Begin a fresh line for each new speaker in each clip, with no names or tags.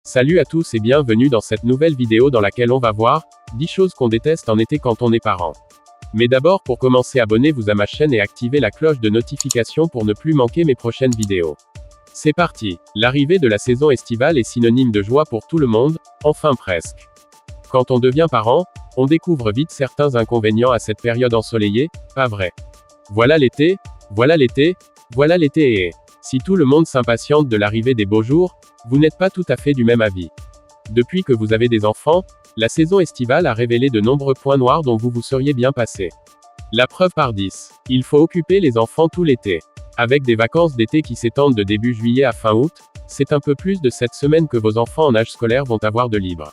Salut à tous et bienvenue dans cette nouvelle vidéo dans laquelle on va voir 10 choses qu'on déteste en été quand on est parent. Mais d'abord pour commencer abonnez-vous à ma chaîne et activez la cloche de notification pour ne plus manquer mes prochaines vidéos. C'est parti. L'arrivée de la saison estivale est synonyme de joie pour tout le monde, enfin presque. Quand on devient parent, on découvre vite certains inconvénients à cette période ensoleillée, pas vrai? Voilà l'été, voilà l'été, voilà l'été et... Si tout le monde s'impatiente de l'arrivée des beaux jours, vous n'êtes pas tout à fait du même avis. Depuis que vous avez des enfants, la saison estivale a révélé de nombreux points noirs dont vous vous seriez bien passé. La preuve par 10. Il faut occuper les enfants tout l'été. Avec des vacances d'été qui s'étendent de début juillet à fin août, c'est un peu plus de 7 semaines que vos enfants en âge scolaire vont avoir de libre.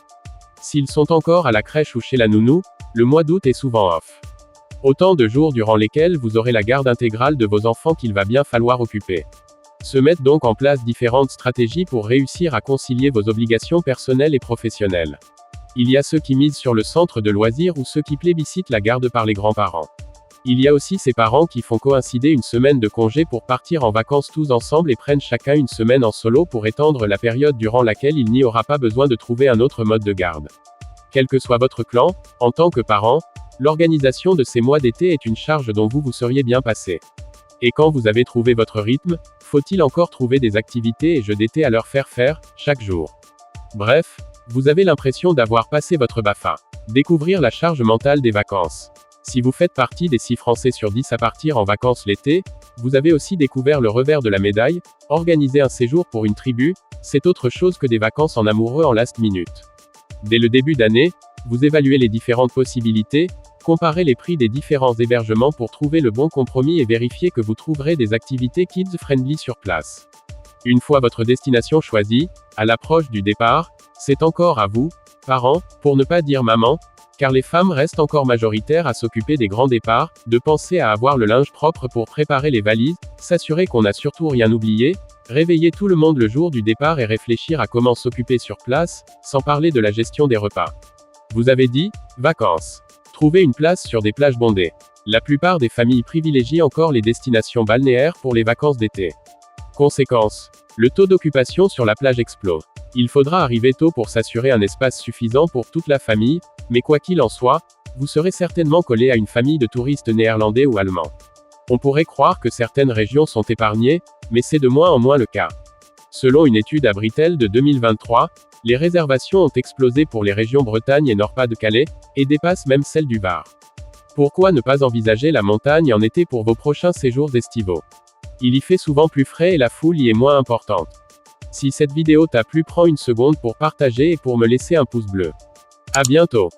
S'ils sont encore à la crèche ou chez la nounou, le mois d'août est souvent off. Autant de jours durant lesquels vous aurez la garde intégrale de vos enfants qu'il va bien falloir occuper. Se mettent donc en place différentes stratégies pour réussir à concilier vos obligations personnelles et professionnelles. Il y a ceux qui misent sur le centre de loisirs ou ceux qui plébiscitent la garde par les grands-parents. Il y a aussi ces parents qui font coïncider une semaine de congé pour partir en vacances tous ensemble et prennent chacun une semaine en solo pour étendre la période durant laquelle il n'y aura pas besoin de trouver un autre mode de garde. Quel que soit votre clan, en tant que parent, l'organisation de ces mois d'été est une charge dont vous seriez bien passé. Et quand vous avez trouvé votre rythme, faut-il encore trouver des activités et jeux d'été à leur faire faire, chaque jour? Bref, vous avez l'impression d'avoir passé votre BAFA. Découvrir la charge mentale des vacances. Si vous faites partie des 6 Français sur 10 à partir en vacances l'été, vous avez aussi découvert le revers de la médaille, organiser un séjour pour une tribu, c'est autre chose que des vacances en amoureux en last minute. Dès le début d'année, vous évaluez les différentes possibilités, comparez les prix des différents hébergements pour trouver le bon compromis et vérifiez que vous trouverez des activités kids-friendly sur place. Une fois votre destination choisie, à l'approche du départ, c'est encore à vous, parents, pour ne pas dire maman, car les femmes restent encore majoritaires à s'occuper des grands départs, de penser à avoir le linge propre pour préparer les valises, s'assurer qu'on n'a surtout rien oublié, réveiller tout le monde le jour du départ et réfléchir à comment s'occuper sur place, sans parler de la gestion des repas. Vous avez dit, vacances. Trouver une place sur des plages bondées. La plupart des familles privilégient encore les destinations balnéaires pour les vacances d'été. Conséquence. Le taux d'occupation sur la plage explose. Il faudra arriver tôt pour s'assurer un espace suffisant pour toute la famille, mais quoi qu'il en soit, vous serez certainement collé à une famille de touristes néerlandais ou allemands. On pourrait croire que certaines régions sont épargnées, mais c'est de moins en moins le cas. Selon une étude à Britel de 2023, les réservations ont explosé pour les régions Bretagne et Nord-Pas-de-Calais, et dépassent même celles du Var. Pourquoi ne pas envisager la montagne en été pour vos prochains séjours estivaux? Il y fait souvent plus frais et la foule y est moins importante. Si cette vidéo t'a plu, prends une seconde pour partager et pour me laisser un pouce bleu. À bientôt.